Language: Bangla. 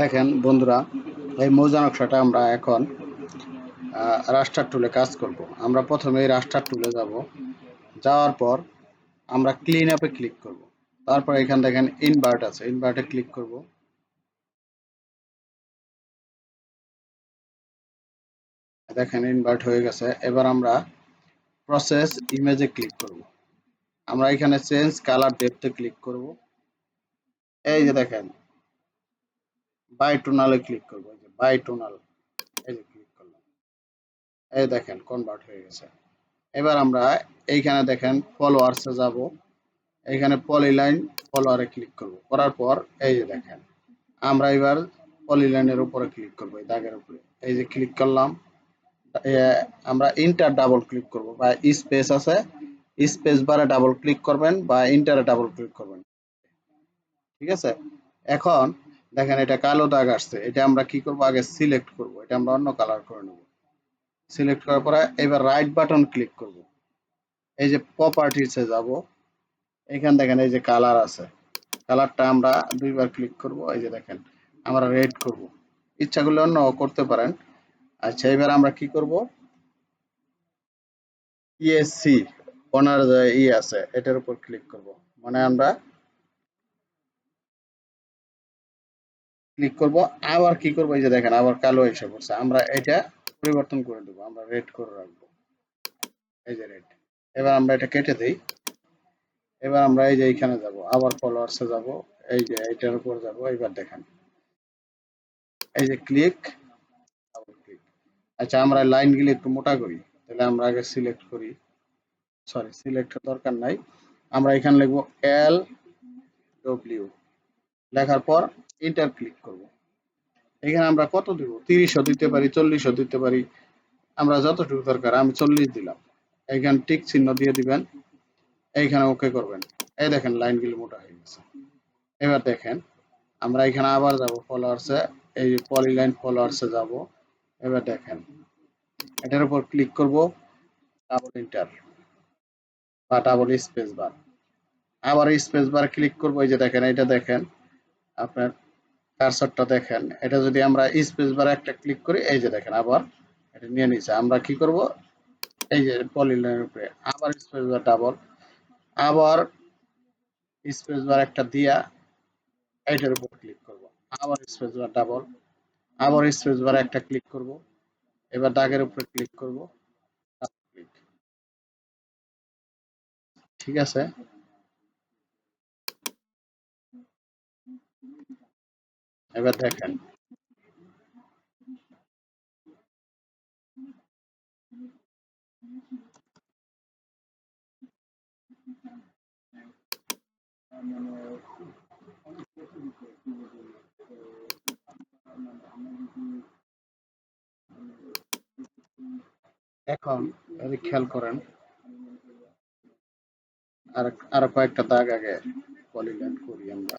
দেখেন বন্ধুরা, এই মৌজা নকশাটা আমরা এখন রাস্টার টুলে কাজ করব। আমরা প্রথমে এই রাস্টার টুলে যাব। যাওয়ার পর আমরা ক্লিন আপে ক্লিক করব। তারপর এখানে দেখেন ইনভার্ট আছে, ইনভার্টে ক্লিক করব। দেখেন ইনভার্ট হয়ে গেছে। এবার আমরা প্রসেস ইমেজে ক্লিক করব। আমরা এখানে চেঞ্জ কালার ডেপথে ক্লিক করব। এই যে দেখেন বাই টোনালে ক্লিক করব। এই যে বাই টোনাল, এই যে ক্লিক করলাম। এই দেখেন কনভার্ট হয়ে গেছে। এবার আমরা এইখানে দেখেন ফলোয়ার্সে যাব। এখানে পলিলাইন ফলোয়ারে ক্লিক করব। করার পর এই যে দেখেন আমরা এবার পলিলাইনের উপরে ক্লিক করব, এই দাগের উপরে। এই যে ক্লিক করলাম। এ, আমরা ইন্টার ডাবল ক্লিক করব বা স্পেস আছে, স্পেস বারে ডাবল ক্লিক করবেন বা ইন্টারে ডাবল ক্লিক করবেন। ঠিক আছে? এখন দেখেন এটা কালো দাগ আসছে। এটা আমরা কি করব, আগে সিলেক্ট করব। এটা আমরা অন্য কালার করে নেব। সিলেক্ট করার পরে এবার রাইট বাটন ক্লিক করব। এই যে প্রপার্টিসে যাব। এখানে দেখেন এই যে কালার আছে, কালারটা আমরা দুইবার ক্লিক করব। এই যে দেখেন আমরা রেড করব। ইচ্ছা করলে অন্য করতে পারেন। আচ্ছা, এবার আমরা কি করব, ইএসসি ওনার যে আছে এটার উপর ক্লিক করব। মানে আমরা ক্লিক করব, আবার কি করব, এই যে দেখেন আবার কালো এসে পড়ছে। আমরা এটা পরিবর্তন করে দেব, আমরা রেড করে রাখবো। এই যে রেড। এবার আমরা এটা কেটে দেই। এবার আমরা এই যে এইখানে যাব, আবার ফলোয়ার্সে যাব। এই যে এটার উপর যাব। এবার দেখেন এই যে ক্লিক, ডাবল ক্লিক। আচ্ছা, আমরা লাইনগুলো একটু মোটা করি। তাহলে আমরা আগে সিলেক্ট করি। সরি, সিলেক্ট দরকার নাই। আমরা এখানে লিখবো এল ডব্লিউ, লেখার পর এন্টার ক্লিক করব। এখানে আমরা কত দিব, 30ও দিতে পারি, 40ও দিতে পারি। আমরা যতটুকু দরকার, আমি 40 দিলাম। এইখানে টিক চিহ্ন দিয়ে দিবেন। এইখানে ওকে করবেন। এই দেখেন লাইনগুলো মোটা হয়ে গেছে। এবার দেখেন আমরা এখানে আবার যাব ফলোয়ার্সে। এই পলিলাইন ফলোয়ার্সে যাব। এবার দেখেন এটার উপর ক্লিক করব, ডাবল এন্টার বা ডাবল স্পেস বার। আবার স্পেস বার ক্লিক করব। এই যে দেখেন এটা দেখেন আপনার কার্সরটা দেখেন। এটা যদি আমরা স্পেস বার একটা ক্লিক করি, এই যে দেখেন আবার এটা নিয়ে নিছে। আমরা কি করব, এই যে পলিলাইনের উপরে আবার স্পেস বার ডাবল, আবার স্পেস বার একটা দিয়া এইটার উপর ক্লিক করব। আবার স্পেস বার ডাবল, আবার স্পেস বার একটা ক্লিক করব। এবার দাগের উপরে ক্লিক করব, ক্লিক। ঠিক আছে? এবার দেখেন এখন যদি খেয়াল করেন, আর আরো কয়েকটা দাগ আগে পলিলাইন করি আমরা।